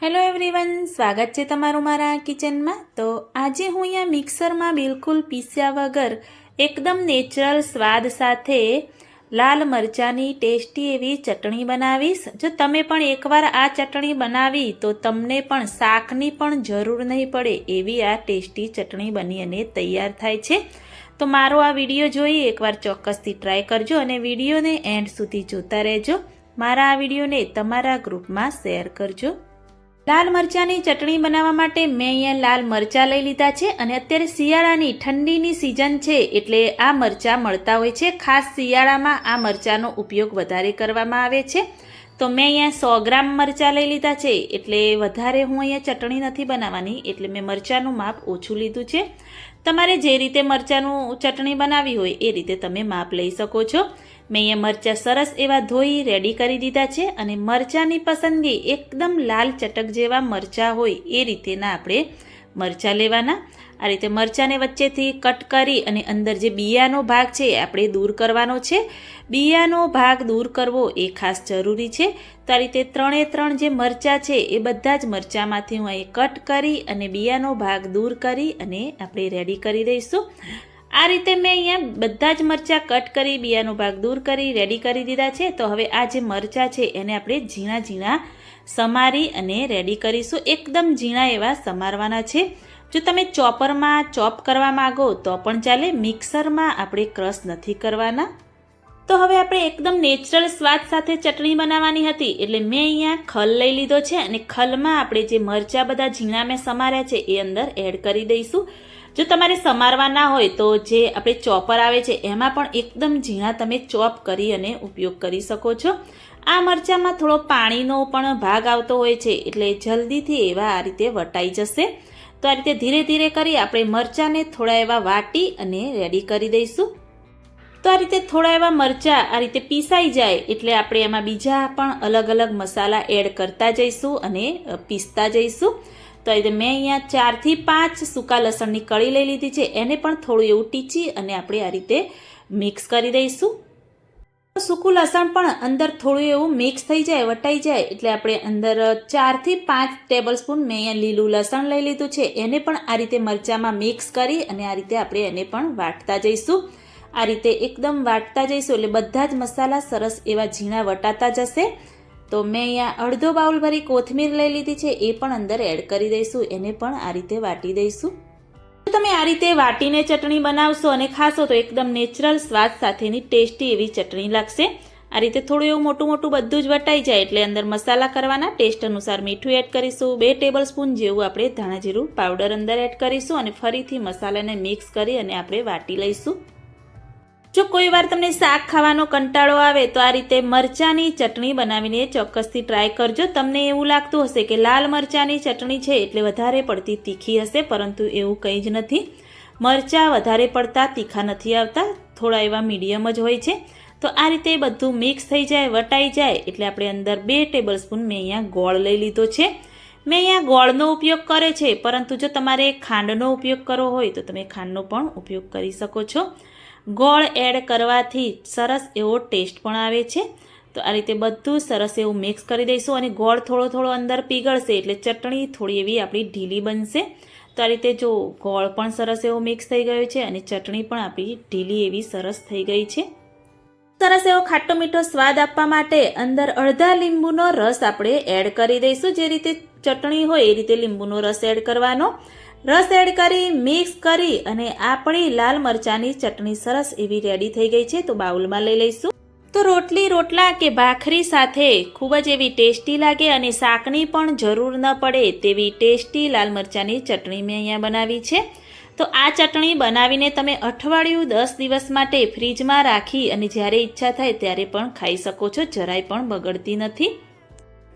Hello everyone, સ્વાગત છે તમારું મારા કિચનમાં। તો આજે હું અહીંયા મિક્સરમાં બિલકુલ પીસ્યા વગર એકદમ નેચરલ સ્વાદ સાથે લાલ મરચાંની ટેસ્ટી એવી ચટણી બનાવીશ। જો તમે પણ એકવાર આ ચટણી બનાવી તો તમને પણ શાકની પણ જરૂર નહીં પડે એવી આ ટેસ્ટી ચટણી બની અને તૈયાર થાય છે। તો મારો આ વિડીયો જોઈ એકવાર ચોક્કસથી ટ્રાય કરજો અને વિડીયોને એન્ડ સુધી જોતા રહેજો। મારા આ વિડીયોને તમારા ગ્રુપમાં શેર કરજો। લાલ મરચાંની ચટણી બનાવવા માટે મેં અહીંયા લાલ મરચાં લઈ લીધા છે અને અત્યારે શિયાળાની ઠંડીની સિઝન છે એટલે આ મરચાં મળતા હોય છે। ખાસ શિયાળામાં આ મરચાંનો ઉપયોગ વધારે કરવામાં આવે છે। તો મેં અહીંયા 100 ગ્રામ મરચાં લઈ લીધા છે એટલે વધારે હું અહીંયા ચટણી નથી બનાવવાની એટલે મેં મરચાંનું માપ ઓછું લીધું છે। તમારે જે રીતે મરચાંનું ચટણી બનાવવી હોય એ રીતે તમે માપ લઈ શકો છો। મેં અહીંયા મરચાં સરસ એવા ધોઈ રેડી કરી દીધા છે અને મરચાંની પસંદગી એકદમ લાલ ચટક જેવા મરચાં હોય એ રીતેના આપણે મરચાં લેવાના। આ રીતે મરચાંને વચ્ચેથી કટ કરી અને અંદર જે બિયાનો ભાગ છે એ આપણે દૂર કરવાનો છે। બિયાનો ભાગ દૂર કરવો એ ખાસ જરૂરી છે। તો આ રીતે 3 જે મરચાં છે એ બધા જ મરચાંમાંથી હું અહીં કટ કરી અને બિયાનો ભાગ દૂર કરી અને આપણે રેડી કરી દઈશું। આ રીતે મેં અહીંયા બધા જ મરચાં કટ કરી બિયાનો ભાગ દૂર કરી રેડી કરી દીધા છે। તો હવે આ જે મરચાં છે એને આપણે ઝીણા ઝીણા સમારી અને રેડી કરીશું। એકદમ ઝીણા એવા સમારવાના છે। જો તમે ચોપરમાં ચોપ કરવા માગો તો પણ ચાલે, મિક્સરમાં આપણે ક્રશ નથી કરવાના। તો હવે આપણે એકદમ નેચરલ સ્વાદ સાથે ચટણી બનાવવાની હતી એટલે મેં અહીંયા ખલ લઈ લીધો છે અને ખલમાં આપણે જે મરચાં બધા ઝીણા મેં સમાર્યા છે એ અંદર એડ કરી દઈશું। જો તમારે સમારવા ના હોય તો જે આપણે ચોપર આવે છે એમાં પણ એકદમ ઝીણા તમે ચોપ કરી અને ઉપયોગ કરી શકો છો। આ મરચાંમાં થોડો પાણીનો પણ ભાગ આવતો હોય છે એટલે જલ્દીથી એવા આ રીતે વટાઈ જશે। તો આ રીતે ધીરે ધીરે કરી આપણે મરચાંને થોડા એવા વાટી અને રેડી કરી દઈશું। તો આ રીતે થોડા એવા મરચાં આ રીતે પીસાઈ જાય એટલે આપણે એમાં બીજા પણ અલગ અલગ મસાલા એડ કરતા જઈશું અને પીસતા જઈશું। તો આ રીતે મેં અહીંયા 4 થી 5 સૂકા લસણની કળી લઈ લીધી છે, એને પણ થોડું એવું ટીચી અને આપણે આ રીતે મિક્સ કરી દઈશું। સૂકું લસણ પણ અંદર થોડું એવું મિક્સ થઈ જાય, વટાઈ જાય એટલે આપણે અંદર 4 થી 5 ટેબલસ્પૂન મેં અહીંયા લીલું લસણ લઈ લીધું છે, એને પણ આ રીતે મરચાંમાં મિક્સ કરી અને આ રીતે આપણે એને પણ વાટતા જઈશું। આ રીતે એકદમ વાટતા જઈશું એટલે બધા જ મસાલા સરસ એવા ઝીણા વટાતા જશે। તો મેં અહીંયા અડધો બાઉલ ભરી કોથમીર લઈ લીધી છે, એ પણ અંદર એડ કરી દઈશું, એને પણ આ રીતે વાટી દઈશું। જો તમે આ રીતે વાટીને ચટણી બનાવશો અને ખાશો તો એકદમ નેચરલ સ્વાદ સાથેની ટેસ્ટી એવી ચટણી લાગશે। આ રીતે થોડું એવું મોટું મોટું બધું જ વટાઈ જાય એટલે અંદર મસાલા કરવાના। ટેસ્ટ અનુસાર મીઠું એડ કરીશું, 2 ટેબલસ્પૂન જેવું આપણે ધાણા જીરું પાવડર અંદર એડ કરીશું અને ફરીથી મસાલાને મિક્સ કરી અને આપણે વાટી લઈશું। જો કોઈ વાર તમને શાક ખાવાનો કંટાળો આવે તો આ રીતે મરચાંની ચટણી બનાવીને ચોક્કસથી ટ્રાય કરજો। તમને એવું લાગતું હશે કે લાલ મરચાંની ચટણી છે એટલે વધારે પડતી તીખી હશે, પરંતુ એવું કંઈ જ નથી। મરચાં વધારે પડતા તીખા નથી આવતા, થોડા એવા મીડિયમ જ હોય છે। તો આ રીતે બધું મિક્સ થઈ જાય, વટાઈ જાય એટલે આપણે અંદર 2 ટેબલસ્પૂન મેં અહીંયા ગોળ લઈ લીધો છે। મેં અહીંયા ગોળનો ઉપયોગ કરે છે, પરંતુ જો તમારે ખાંડનો ઉપયોગ કરવો હોય તો તમે ખાંડનો પણ ઉપયોગ કરી શકો છો। ગોળ એડ કરવાથી સરસ એવો ટેસ્ટ પણ આવે છે। તો આ રીતે બધું સરસ એવું મિક્સ કરી દઈશું અને ગોળ થોડો થોડો અંદર પીગળશે એટલે ચટણી થોડી એવી આપણી ઢીલી બનશે। તો આ રીતે જો ગોળ પણ સરસ એવો મિક્સ થઈ ગયો છે અને ચટણી પણ આપણી ઢીલી એવી સરસ થઈ ગઈ છે। સરસ એવો ખાટો મીઠો સ્વાદ આપવા માટે અંદર અડધા લીંબુનો રસ આપણે એડ કરી દઈશું। જે રીતે ચટણી હોય એ રીતે લીંબુનો રસ એડ કરવાનો। રસ એડ કરી મિક્સ કરી અને આપણી લાલ મરચાંની ચટણી સરસ એવી રેડી થઈ ગઈ છે। તો બાઉલમાં લઈ લઈશું। તો રોટલી, રોટલા કે ભાખરી સાથે ખૂબ જ એવી ટેસ્ટી લાગે અને શાકની પણ જરૂર ન પડે તેવી ટેસ્ટી લાલ મરચાંની ચટણી મેં અહીંયા બનાવી છે। તો આ ચટણી બનાવીને તમે અઠવાડિયું 10 દિવસ માટે ફ્રીજમાં રાખી અને જ્યારે ઈચ્છા થાય ત્યારે પણ ખાઈ શકો છો, જરાય પણ બગડતી નથી।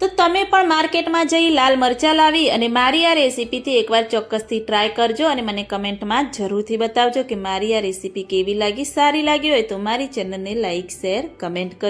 તો તમે પણ માર્કેટમાં જઈ લાલ મરચાં લાવી અને મારી આ રેસીપીથી એકવાર ચોક્કસથી ટ્રાય કરજો અને મને કમેન્ટમાં જરૂરથી બતાવજો કે મારી આ રેસીપી કેવી લાગી। સારી લાગી હોય તો મારી ચેનલને લાઇક, શેર, કમેન્ટ કરજો।